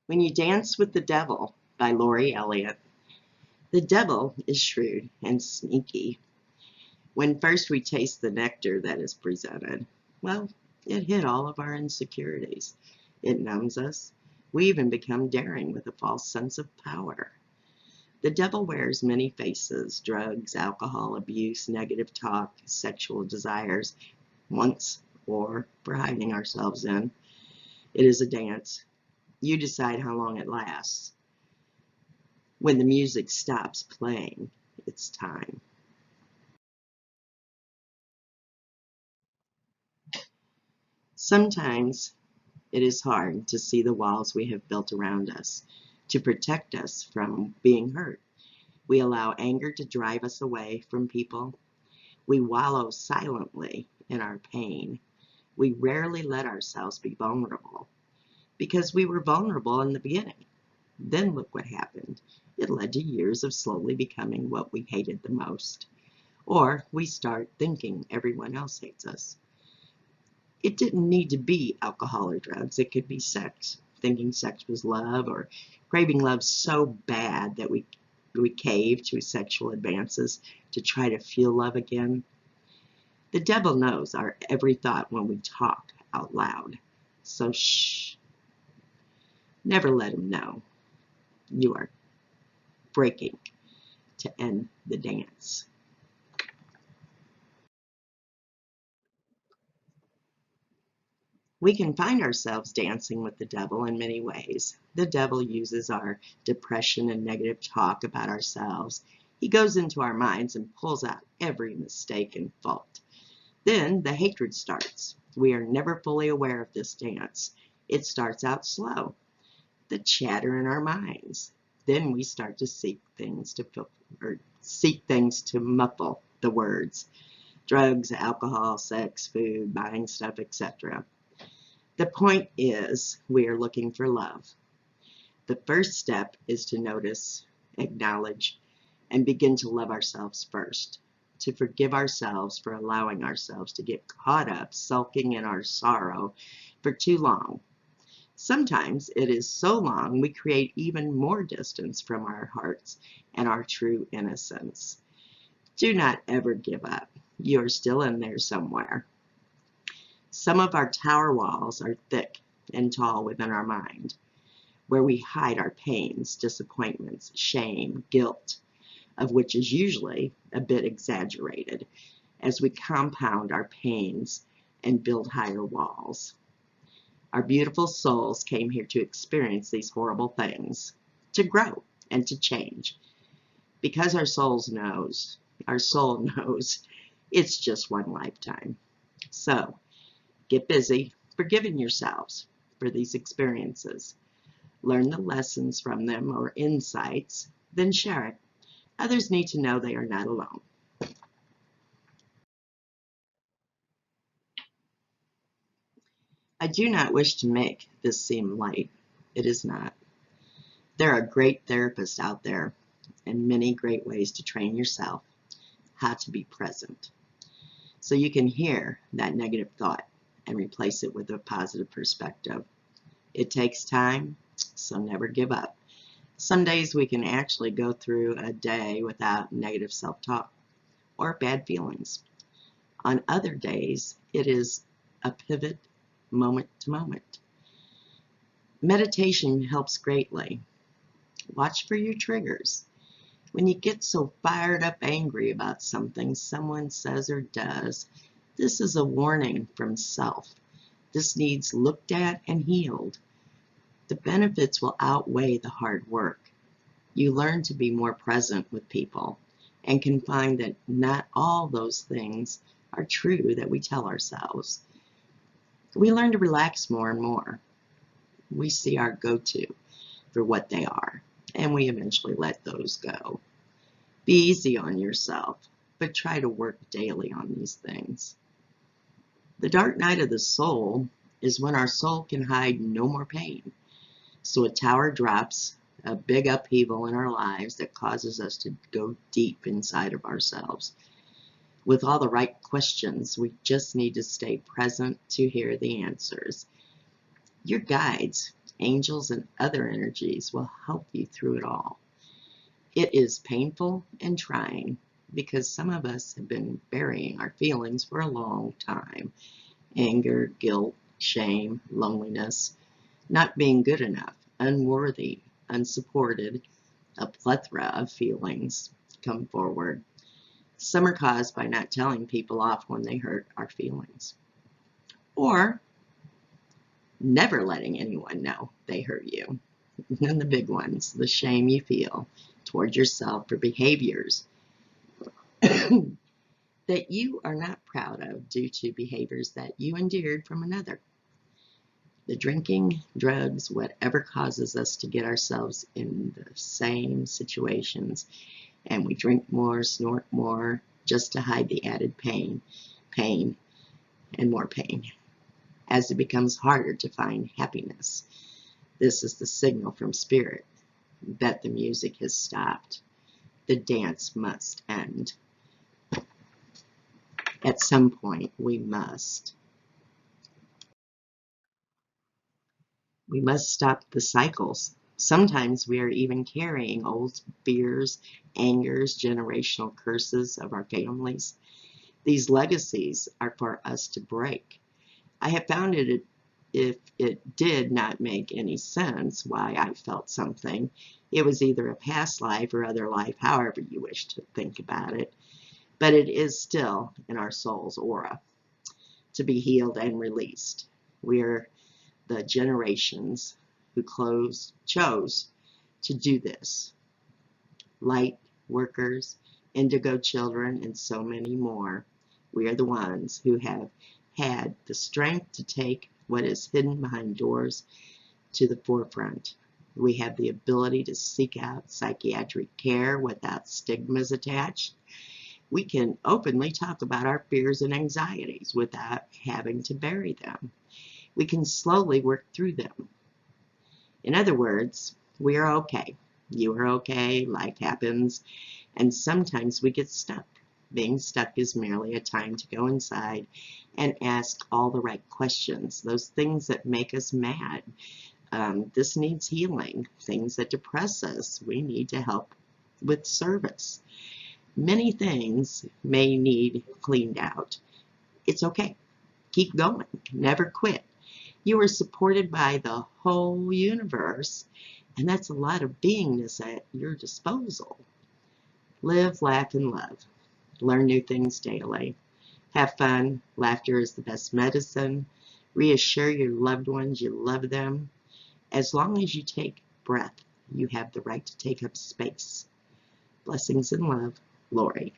When You Dance with the Devil by Elliot. The devil is shrewd and sneaky. When first we taste the nectar that is presented, well, it hit all of our insecurities. It numbs us. We even become daring with a false sense of power. The devil wears many faces: drugs, alcohol, abuse, negative talk, sexual desires, wants, or for hiding ourselves in. It is a dance. You decide how long it lasts. When the music stops playing, it's time. Sometimes it is hard to see the walls we have built around us to protect us from being hurt. We allow anger to drive us away from people. We wallow silently in our pain. We rarely let ourselves be vulnerable because we were vulnerable in the beginning. Then look what happened. It led to years of slowly becoming what we hated the most. Or we start thinking everyone else hates us. It didn't need to be alcohol or drugs. It could be sex. Thinking sex was love, or craving love so bad that we cave to sexual advances to try to feel love again. The devil knows our every thought when we talk out loud. So shh. Never let him know you are breaking to end the dance. We can find ourselves dancing with the devil in many ways. The devil uses our depression and negative talk about ourselves. He goes into our minds and pulls out every mistake and fault. Then the hatred starts. We are never fully aware of this dance. It starts out slow. The chatter in our minds. Then we start to seek things to muffle the words. Drugs, alcohol, sex, food, buying stuff, etc. The point is, we are looking for love. The first step is to notice, acknowledge, and begin to love ourselves first. To forgive ourselves for allowing ourselves to get caught up sulking in our sorrow for too long. Sometimes it is so long we create even more distance from our hearts and our true innocence. Do not ever give up. You are still in there somewhere. Some of our tower walls are thick and tall within our mind, where we hide our pains, disappointments, shame, guilt, of which is usually a bit exaggerated, as we compound our pains and build higher walls. Our beautiful souls came here to experience these horrible things, to grow and to change, because our soul knows it's just one lifetime. So, get busy forgiving yourselves for these experiences. Learn the lessons from them or insights, then share it. Others need to know they are not alone. I do not wish to make this seem light. It is not. There are great therapists out there and many great ways to train yourself how to be present, so you can hear that negative thought and replace it with a positive perspective. It takes time, so never give up. Some days we can actually go through a day without negative self-talk or bad feelings. On other days, it is a pivot moment to moment. Meditation helps greatly. Watch for your triggers. When you get so fired up angry about something someone says or does, this is a warning from self. This needs looked at and healed. The benefits will outweigh the hard work. You learn to be more present with people and can find that not all those things are true that we tell ourselves. We learn to relax more and more. We see our go-to for what they are, and we eventually let those go. Be easy on yourself, but try to work daily on these things. The dark night of the soul is when our soul can hide no more pain. So a tower drops, a big upheaval in our lives that causes us to go deep inside of ourselves. With all the right questions, we just need to stay present to hear the answers. Your guides angels and other energies will help you through it all. It is painful and trying because some of us have been burying our feelings for a long time. Anger, guilt, shame, loneliness, not being good enough, unworthy, unsupported, a plethora of feelings come forward. Some are caused by not telling people off when they hurt our feelings, or never letting anyone know they hurt you. And the big ones, the shame you feel toward yourself for behaviors that you are not proud of due to behaviors that you endured from another. The drinking, drugs, whatever causes us to get ourselves in the same situations, and we drink more, snort more, just to hide the added pain, and more pain. As it becomes harder to find happiness, this is the signal from Spirit that the music has stopped. The dance must end. At some point, we must stop the cycles. Sometimes we are even carrying old fears, angers, generational curses of our families. These legacies are for us to break. I have found it, if it did not make any sense why I felt something, it was either a past life or other life, however you wish to think about it. But it is still in our soul's aura to be healed and released. We are the generations who chose to do this. Light workers, indigo children, and so many more. We are the ones who have had the strength to take what is hidden behind doors to the forefront. We have the ability to seek out psychiatric care without stigmas attached. We can openly talk about our fears and anxieties without having to bury them. We can slowly work through them. In other words, we are okay. You are okay. Life happens. And sometimes we get stuck. Being stuck is merely a time to go inside and ask all the right questions, those things that make us mad. This needs healing. Things that depress us, we need to help with service. Many things may need cleaned out. It's okay. Keep going. Never quit. You are supported by the whole universe, and that's a lot of beingness at your disposal. Live, laugh, and love. Learn new things daily. Have fun. Laughter is the best medicine. Reassure your loved ones you love them. As long as you take breath, you have the right to take up space. Blessings and love, Lori.